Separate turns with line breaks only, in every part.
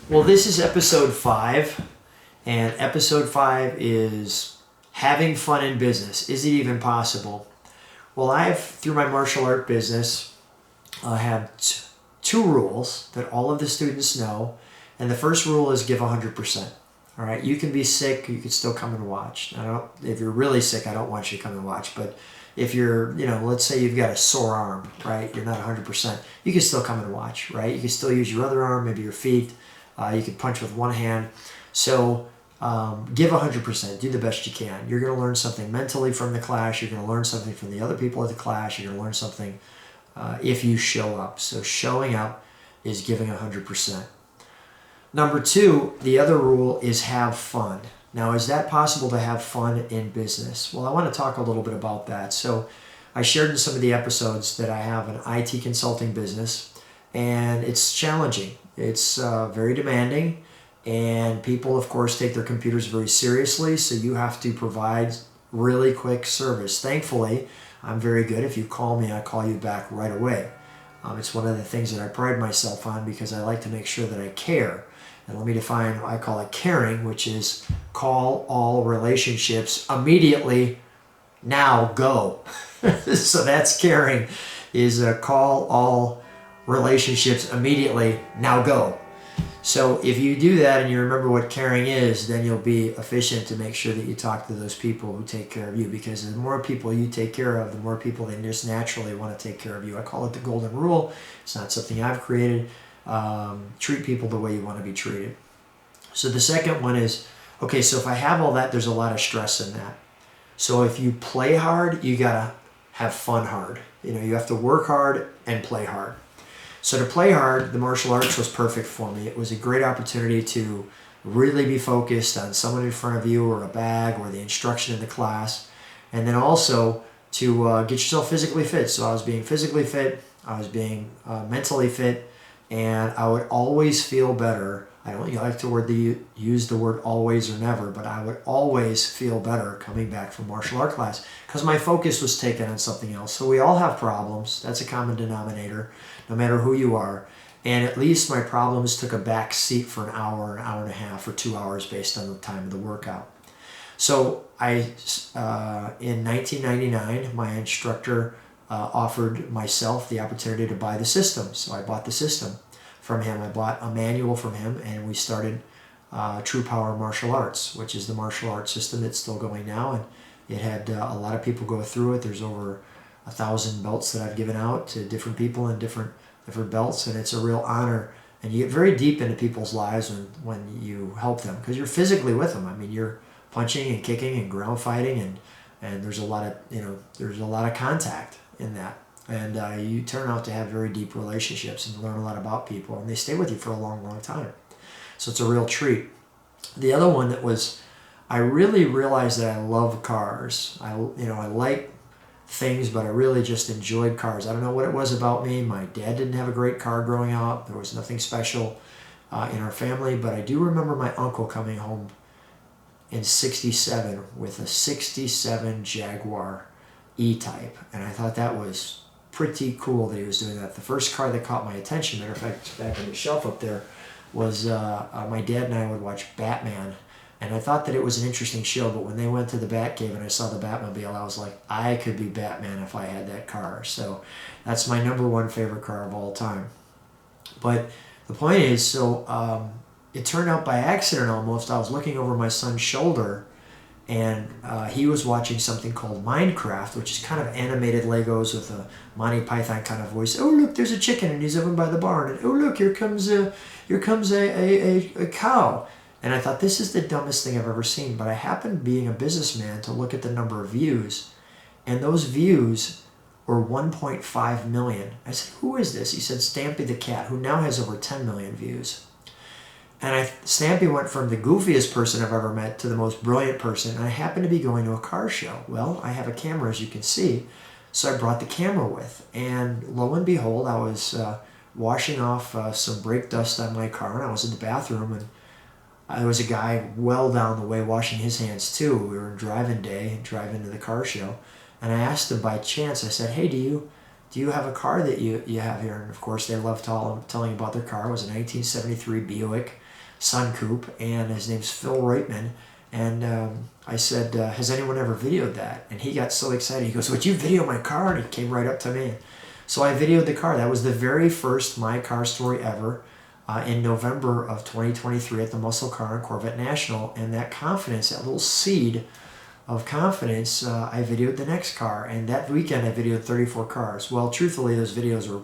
Well, this is episode 5, and episode 5 is having fun in business. Is it even possible? Well, through my martial art business, I have two rules that all of the students know, and the first rule is give 100%. All right, you can be sick, you can still come and watch. If you're really sick, I don't want you to come and watch, but if you're, let's say you've got a sore arm, right? You're not 100%. You can still come and watch, right? You can still use your other arm, maybe your feet. You can punch with one hand. So give 100%. Do the best you can. You're going to learn something mentally from the class. You're going to learn something from the other people at the class. You're going to learn something if you show up. So showing up is giving 100%. Number 2, the other rule is have fun. Now, is that possible to have fun in business? Well, I want to talk a little bit about that. So I shared in some of the episodes that I have an IT consulting business, and it's challenging. It's very demanding, and people, of course, take their computers very seriously, so you have to provide really quick service. Thankfully, I'm very good. If you call me, I call you back right away. It's one of the things that I pride myself on because I like to make sure that I care. And let me define, I call it caring, which is call all relationships immediately, now go. So that's caring, is call all relationships immediately, now go. So if you do that and you remember what caring is, then you'll be efficient to make sure that you talk to those people who take care of you, because the more people you take care of, the more people they just naturally want to take care of you. I call it the golden rule. It's not something I've created. Treat people the way you want to be treated. So the second one is, okay, so if I have all that, there's a lot of stress in that. So if you play hard, you gotta have fun hard. You have to work hard and play hard. So to play hard, the martial arts was perfect for me. It was a great opportunity to really be focused on someone in front of you or a bag or the instruction in the class. And then also to get yourself physically fit. So I was being physically fit, I was being mentally fit, and I would always feel better. I don't like to use the word always or never, but I would always feel better coming back from martial art class because my focus was taken on something else. So we all have problems. That's a common denominator, no matter who you are. And at least my problems took a back seat for an hour and a half, or 2 hours based on the time of the workout. So in 1999, my instructor offered myself the opportunity to buy the system. So I bought the system from him. I bought a manual from him, and we started True Power Martial Arts, which is the martial arts system that's still going now. And it had a lot of people go through it. There's over 1,000 belts that I've given out to different people in different belts, and it's a real honor. And you get very deep into people's lives when you help them, because you're physically with them. I mean, you're punching and kicking and ground fighting, and there's a lot of contact in that. And you turn out to have very deep relationships and learn a lot about people, and they stay with you for a long, long time. So it's a real treat. The other one that was, I really realized that I love cars. I like things, but I really just enjoyed cars. I don't know what it was about me. My dad didn't have a great car growing up. There was nothing special in our family, but I do remember my uncle coming home in '67 with a '67 Jaguar E-Type, and I thought that was pretty cool that he was doing that. The first car that caught my attention, matter of fact, back on the shelf up there, was my dad and I would watch Batman, and I thought that it was an interesting show, but when they went to the Batcave and I saw the Batmobile, I was like, I could be Batman if I had that car. So that's my number one favorite car of all time. But the point is, so it turned out by accident almost, I was looking over my son's shoulder, and he was watching something called Minecraft, which is kind of animated Legos with a Monty Python kind of voice. Oh, look, there's a chicken, and he's over by the barn. And oh, look, here comes a cow. And I thought, this is the dumbest thing I've ever seen. But I happened, being a businessman, to look at the number of views, and those views were 1.5 million. I said, who is this? He said, Stampy the cat, who now has over 10 million views. And Stampy went from the goofiest person I've ever met to the most brilliant person. And I happened to be going to a car show. Well, I have a camera, as you can see, so I brought the camera with. And lo and behold, I was washing off some brake dust on my car, and I was in the bathroom, and there was a guy well down the way washing his hands too. We were driving to the car show, and I asked him by chance, I said, hey, do you have a car that you have here? And of course, they love telling about their car. It was a 1973 Buick. Sun Coupe, and his name's Phil Reitman. And I said, has anyone ever videoed that? And he got so excited. He goes, would you video my car? And he came right up to me. So I videoed the car. That was the very first My Car Story ever in November of 2023 at the Muscle Car and Corvette National. And that confidence, that little seed of confidence, I videoed the next car. And that weekend I videoed 34 cars. Well, truthfully, those videos were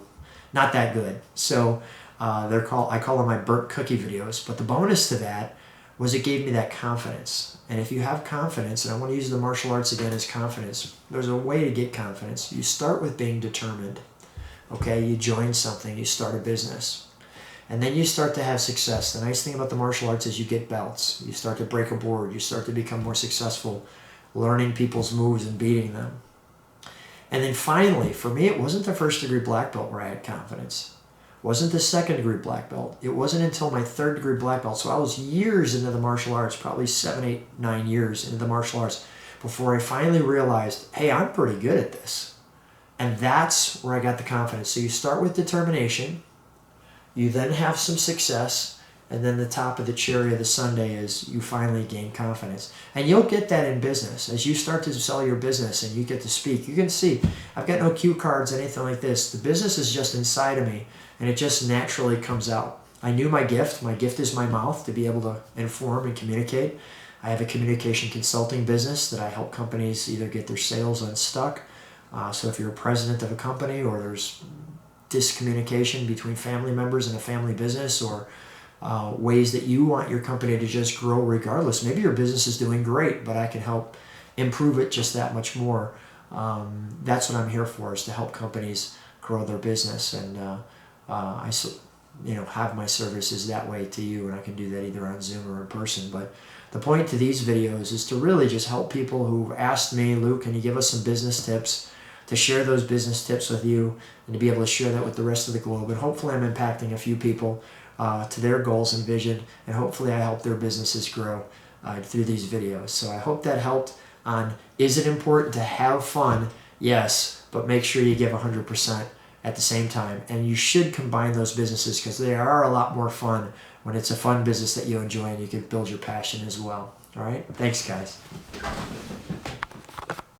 not that good. So I call them my burnt cookie videos. But the bonus to that was it gave me that confidence. And if you have confidence, and I want to use the martial arts again as confidence, there's a way to get confidence. You start with being determined. Okay, you join something, you start a business. And then you start to have success. The nice thing about the martial arts is you get belts. You start to break a board. You start to become more successful learning people's moves and beating them. And then finally, for me, it wasn't the first degree black belt where I had confidence. Wasn't the second degree black belt. It wasn't until my third degree black belt. So I was years into the martial arts, probably 7, 8, 9 years into the martial arts before I finally realized, hey, I'm pretty good at this. And that's where I got the confidence. So you start with determination, you then have some success, and then the top of the cherry of the sundae is you finally gain confidence. And you'll get that in business. As you start to sell your business and you get to speak, you can see, I've got no cue cards, anything like this. The business is just inside of me. And it just naturally comes out. I knew my gift. My gift is my mouth to be able to inform and communicate. I have a communication consulting business that I help companies either get their sales unstuck. So if you're a president of a company or there's discommunication between family members in a family business, or ways that you want your company to just grow regardless. Maybe your business is doing great, but I can help improve it just that much more. That's what I'm here for, is to help companies grow their business. And I have my services that way to you, and I can do that either on Zoom or in person. But the point to these videos is to really just help people who've asked me, Lou, can you give us some business tips, to share those business tips with you and to be able to share that with the rest of the globe. And hopefully I'm impacting a few people to their goals and vision, and hopefully I help their businesses grow through these videos. So I hope that helped on, is it important to have fun? Yes, but make sure you give 100% at the same time. And you should combine those businesses, because they are a lot more fun when it's a fun business that you enjoy and you can build your passion as well. All right? Thanks, guys.